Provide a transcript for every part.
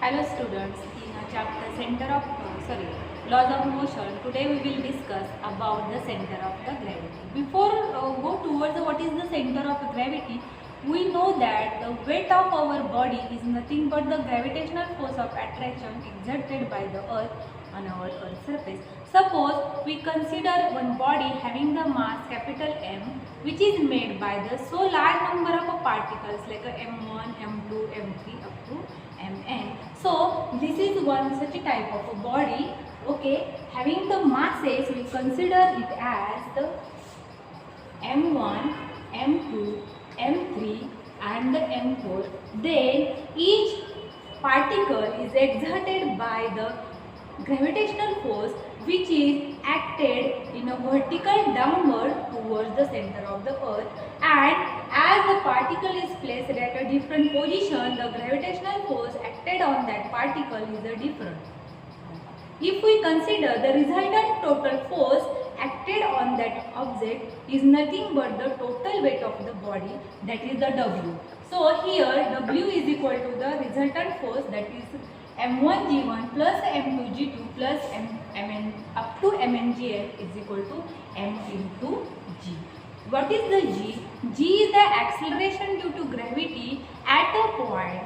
Hello students, in a chapter laws of motion, today we will discuss about the center of the gravity. Before go towards what is the center of gravity, we know that the weight of our body is nothing but the gravitational force of attraction exerted by the earth on our earth surface. Suppose we consider one body having the mass capital M, which is made by the so large number of particles like M1, M2, M3 up to Mn. So this is one such a type of a body, okay, having the masses. We consider it as the M1, M2, M3 and the M4. Then each particle is exerted by the gravitational force which is acted in a vertical downward towards the center of the earth, and as the particle is placed at a different position, the gravitational force acted on that particle is a different. If we consider the resultant total force acted on that object is nothing but the total weight of the body, that is the W. So here W is equal to the resultant force, that is M1G1 plus M2G2 plus Mn up to Mngl is equal to M into G. What is the G? G is the acceleration due to gravity at a point,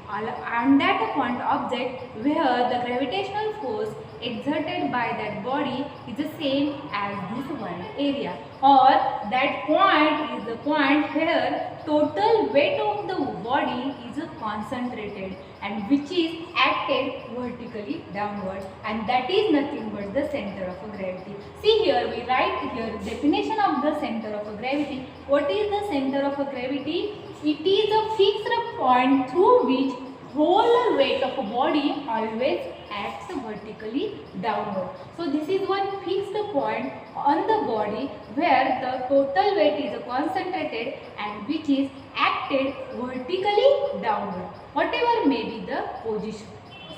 and at a point object where the gravitational force exerted by that body is the same as this one area, or that point is the point where total weight of the body is concentrated and which is acted vertically downward, and that is nothing but the center of gravity. See here, we write here definition of the center of gravity. What is the center of gravity? It is a fixed point through which whole weight of a body always acts vertically downward. So this is one fixed point on the body where the total weight is concentrated and which is acted vertically downward, whatever may be the position.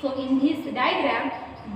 So in this diagram,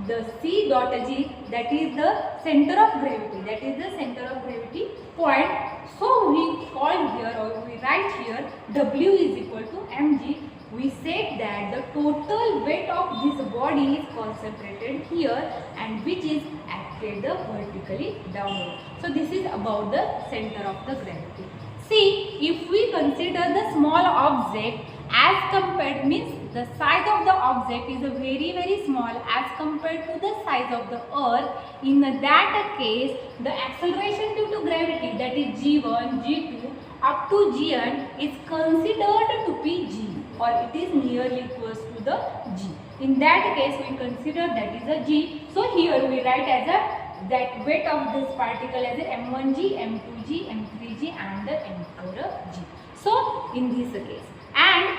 the C dot G, that is the center of gravity, that is the center of gravity point. So we call here, or we write here, W is equal to mg. We said that the total weight of this body is concentrated here and which is acted vertically downward. So this is about the center of the gravity. See, if we consider the small object as compared, means the size of the object is very small as compared to the size of the earth. In that case, the acceleration due to gravity, that is G1, G2 up to Gn, is considered to be G, or it is nearly equals to the G. In that case, we consider that is a G. So here we write as a that weight of this particle as a M1G, M2G, M3G and the M4G. So in this case, and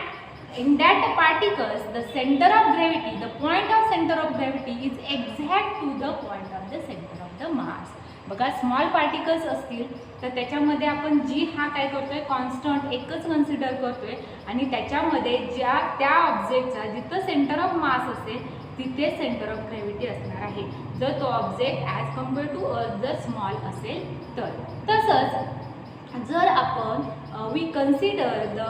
in that particles, the center of gravity, the point of center of gravity is exact to the point of the center of the mass. बघा small particles असतील तर त्याच्यामध्ये आपण जी हा काय करतोय, constant एकच consider करतोय आणि त्याच्यामध्ये ज्या त्या ऑब्जेक्टचा जिथं सेंटर ऑफ मास असेल तिथे सेंटर ऑफ ग्रॅव्हिटी असणार आहे, जर तो object as compare to earth जर स्मॉल असेल तर. तसंच जर आपण we consider the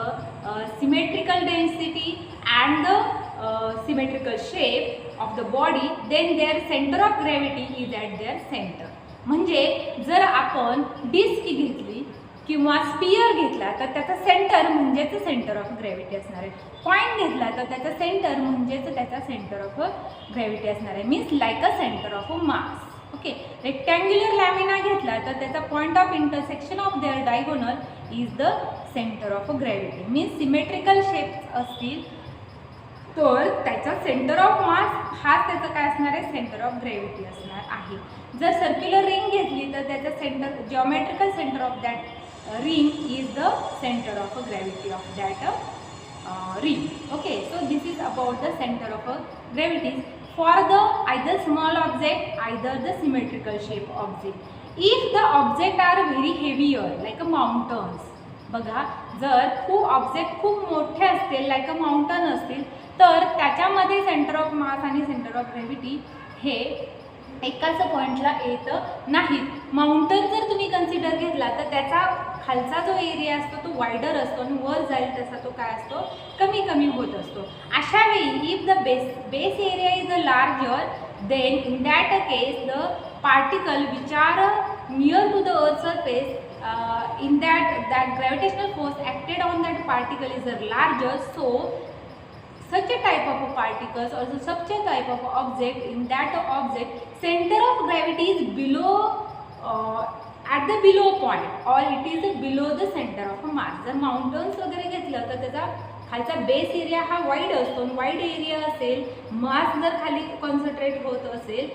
symmetrical density and the symmetrical shape of the body, then their centre of gravity is at their centre. म्हणजे जर आपण डिस्क घेतली किंवा स्पियर घेतला तर त्याचा सेंटर म्हणजेच सेंटर ऑफ ग्रॅव्हिटी असणार आहे. पॉईंट घेतला तर त्याचा सेंटर म्हणजेच त्याचा सेंटर ऑफ ग्रॅव्हिटी असणार आहे, means like a centre of mass. Okay, rectangular lamina घेतला तर त्याचा point of intersection of their diagonal is the centre of gravity. Means symmetrical shapes असतील तर त्याचा सेंटर ऑफ मास हा त्याचं काय असणार आहे, सेंटर ऑफ ग्रॅव्हिटी असणार आहे. जर सर्क्युलर रिंग घेतली तर त्याचा centre, geometrical centre of that ring is the centre of gravity of that ring. Okay, so this is about the centre of gravity for the either small object, either the symmetrical shape object. If the object are very heavier like a mountains, बघा जर खूप object खूप मोठे असतील like a mountain असतील तर त्याच्यामध्ये centre of mass आणि सेंटर ऑफ ग्रॅव्हिटी हे एकाच पॉईंटला येत नाहीत. माउंटन जर तुम्ही कन्सिडर घेतला तर त्याचा खालचा जो एरिया असतो तो वायडर असतो आणि वर जाईल तसा तो काय असतो, कमी कमी होत असतो. अशा अशा वेळी if the base area is the larger then in that case the particle which are near to the earth surface in that gravitational force acted on that particle is larger, so such a type of particles or such a type of object, in that object center of gravity is below at the below point or it is below the center of mass. जर mountains वगैरे घेतलं तर त्याचा खालचा base area हा wide असतो, wide area असेल, मास जर खाली कॉन्सन्ट्रेट होत असेल,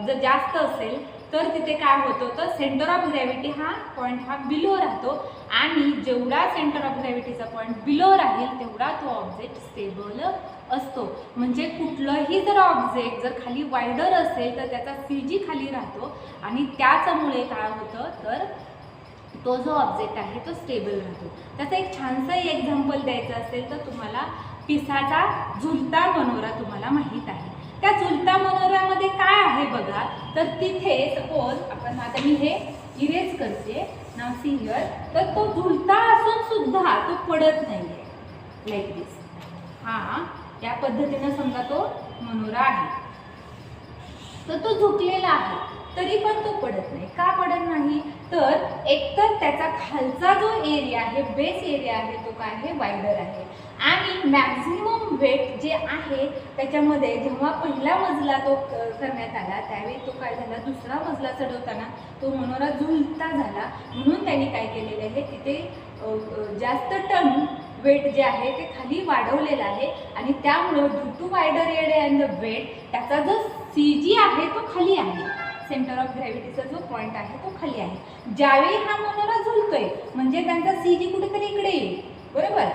जर जास्त असेल तर तिथे काय होतं तर सेंटर ऑफ ग्रॅव्हिटी हा पॉईंट हा बिलो राहतो आणि जेवढा सेंटर ऑफ ग्रॅव्हिटीचा पॉईंट बिलो राहील तेवढा तो ऑब्जेक्ट स्टेबल असतो. म्हणजे कुठलंही जर ऑब्जेक्ट जर खाली वाईडर असेल तर त्याचा CG खाली राहतो आणि त्याच्यामुळे काय होतं तर तो जो ऑब्जेक्ट आहे तो स्टेबल राहतो. त्याचं एक छानसं एक्झाम्पल द्यायचं असेल तर तुम्हाला पिसाचा झुलता मनोरा तुम्हाला माहीत आहे. त्या झुलता मनोऱ्यामध्ये काय आहे बघा, तर तिथे सपोज आपण आता मी हे इरेज करते नाव सी हिअर, तर तो झुलता असून सुद्धा तो पडत नाहीये लाईक दिस. हा या पद्धतीनं समजा तो मनोरा आहे तर तो झुकलेला आहे तरी पण तो पडत नाही. का पडत नाही तर एकतर त्याचा खालचा जो एरिया आहे बेस एरिया आहे तो काय आहे वाईडर आहे आणि मॅक्झिमम वेट जे आहे त्याच्यामध्ये जेव्हा पहिला मजला तो करण्यात आला त्यावेळी तो काय झाला दुसरा मजला चढवताना तो मनोरा झुलता झाला. म्हणून त्यांनी काय केलेलं आहे तिथे जास्त टन वेट जे आहे ते खाली वाढवलेलं आहे आणि त्यामुळं due to wider area and the weight त्याचा जो CG आहे तो खाली आहे. सेंटर ऑफ ग्रॅव्हिटीचा जो पॉईंट आहे तो खाली आहे. ज्यावेळी हा मनोरा झुलतोय म्हणजे त्यांचा CG कुठेतरी इकडे येईल, बरोबर.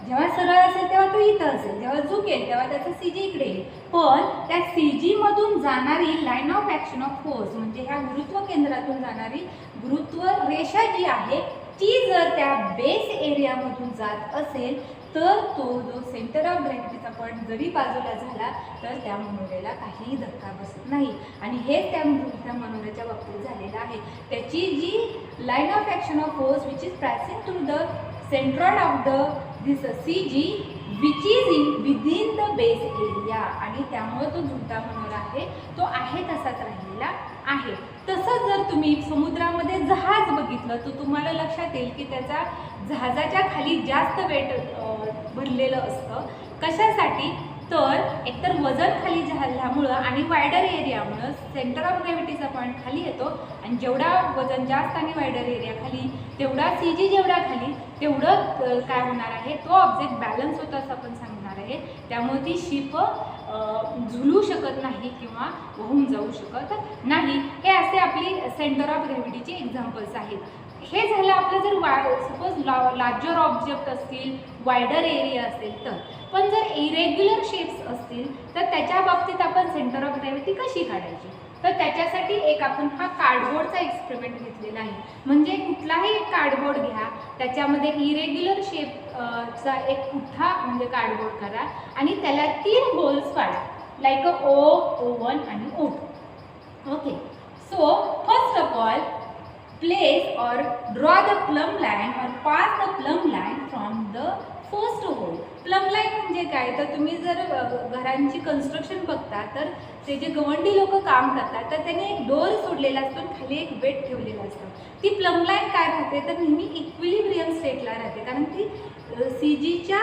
जेव्हा सरळ असेल तेव्हा तो इथं असेल, जेव्हा झुकेल तेव्हा त्याचा CG इकडे येईल. पण त्या CG मधून जाणारी line of action of force म्हणजे ह्या गुरुत्व केंद्रातून जाणारी गुरुत्व रेषा जी आहे ती जर त्या बेस एरियामधून जात असेल तर तो जो सेंटर ऑफ ग्रॅव्हिटीचा पॉईंट जरी बाजूला झाला तर त्या मनोऱ्याला काहीही धक्का बसत नाही. आणि हेच त्या मनोऱ्याच्या बाबतीत झालेलं आहे. त्याची जी line of action of force which is passing through the centroid of the this CG which is within the base area आणि त्यामुळे तो झुलता मनोरा आहे तो आहे तसाच राहिलेला आहे. तसंच जर तुम्ही समुद्रामध्ये जहाज बघितलं तर तुम्हाला लक्षात येईल की त्याचा जहाजाच्या खाली जास्त वेट भरलेलं असतं. कशासाठी तर एकतर वजन खाली झाल्यामुळं आणि वायडर एरियामुळं सेंटर ऑफ ग्रॅव्हिटीचा पॉईंट खाली येतो आणि जेवढा वजन जास्त आणि वायडर एरिया खाली तेवढा CG जेवढा खाली तेवढं काय होणार आहे तो ऑब्जेक्ट बॅलन्स होतं असं आपण सांगणार आहे. त्यामुळे ती शिप झुलू शकत नाही किंवा वाहून जाऊ शकत नाही. हे असे आपली सेंटर ऑफ ग्रॅव्हिटीचे एक्झाम्पल्स आहेत. हे झालं आपलं जर सपोज लार्जर ऑब्जेक्ट असतील वायडर एरिया असेल तर. पण जर इरेग्युलर शेप्स असतील तर त्याच्या बाबतीत आपण सेंटर ऑफ ग्रॅव्हिटी कशी काढायची तर त्याच्यासाठी एक आपण हा कार्डबोर्डचा एक्सपेरिमेंट घेतलेला आहे. म्हणजे कुठलाही एक कार्डबोर्ड घ्या त्याच्यामध्ये इरेग्युलर शेपचा एक पुठ्ठा म्हणजे कार्डबोर्ड करा आणि त्याला 3 होल्स पाडा लाईक O, O1 आणि O2. Okay, so first of all place or draw the plumb line or pass the plumb line from the first hole. Plum line म्हणजे काय तर तुम्ही जर घरांची कन्स्ट्रक्शन बघता तर ते जे गवंडी लोक काम करतात तर त्यांनी एक डोर सोडलेला असतो आणि खाली एक बेड ठेवलेला असतो. ती प्लम लाईन काय राहते तर नेहमी इक्विलिब्रियम स्टेटला राहते कारण ती CGच्या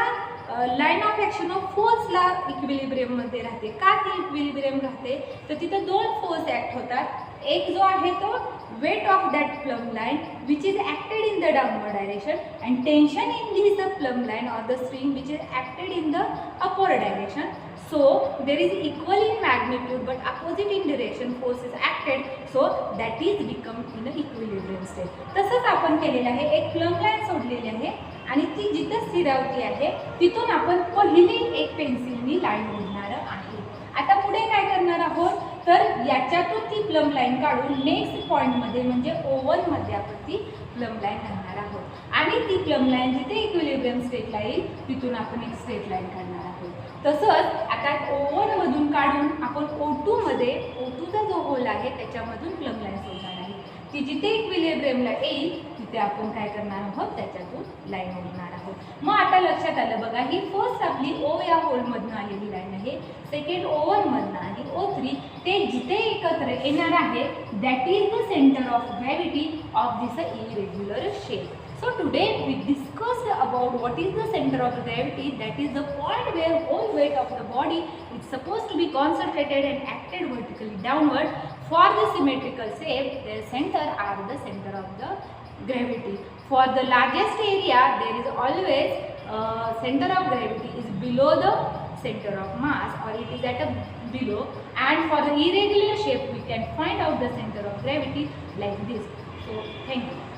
लाईन ऑफ ॲक्शन ऑफ फोर्सला इक्विलिब्रियममध्ये राहते. का ती इक्विलिब्रियम राहते तर तिथं 2 फोर्स ॲक्ट होतात. एक जो आहे तो weight of that plumb line which is acted in the downward direction and tension in this plumb line or the string which is acted in the upward direction. So there is equal in magnitude but opposite in direction force is acted, so that is become in a equilibrium state. तसंच आपण केलेलं आहे. एक plum line सोडलेली आहे आणि ती जिथं स्थिरावती आहे तिथून आपण पहिली एक पेन्सिलनी लाईन ओढणार आहे. आता पुढे काय करणार आहोत तर याच्यातून ती प्लम लाईन काढून नेक्स्ट पॉईंटमध्ये म्हणजे O1 मध्ये आपण ती प्लम लाईन घालणार आहोत आणि ती प्लम लाईन जिथे इक्विलिब्रियम स्टेटला येईल तिथून आपण एक स्ट्रेट लाईन काढणार आहोत. तसंच आता O1 मधून काढून आपण O2 मध्ये O2चा जो होल आहे त्याच्यामधून प्लम लाईन सोडणार आहे. ती जिथे इक्विलिब्रियमला येईल तिथे आपण काय करणार आहोत त्याच्यातून लाईन ओढणार आहोत. मग आता लक्षात आलं बघा. ही फर्स्ट आपली O या होलमधनं आलेली लाईन आहे, सेकंड O1 मधनं आणि O3 ते जिथे एकत्र येणार आहे that is the centre of gravity of this irregular shape. So today we discussed about what is the center of gravity, that is the point where whole weight of the body is supposed to be concentrated and acted vertically downward. For the symmetrical shape, their center are the center of the gravity. For the largest area, there is always center of gravity is below the center of mass, or it is at a below. And for the irregular shape, we can find out the center of gravity like this. So thank you.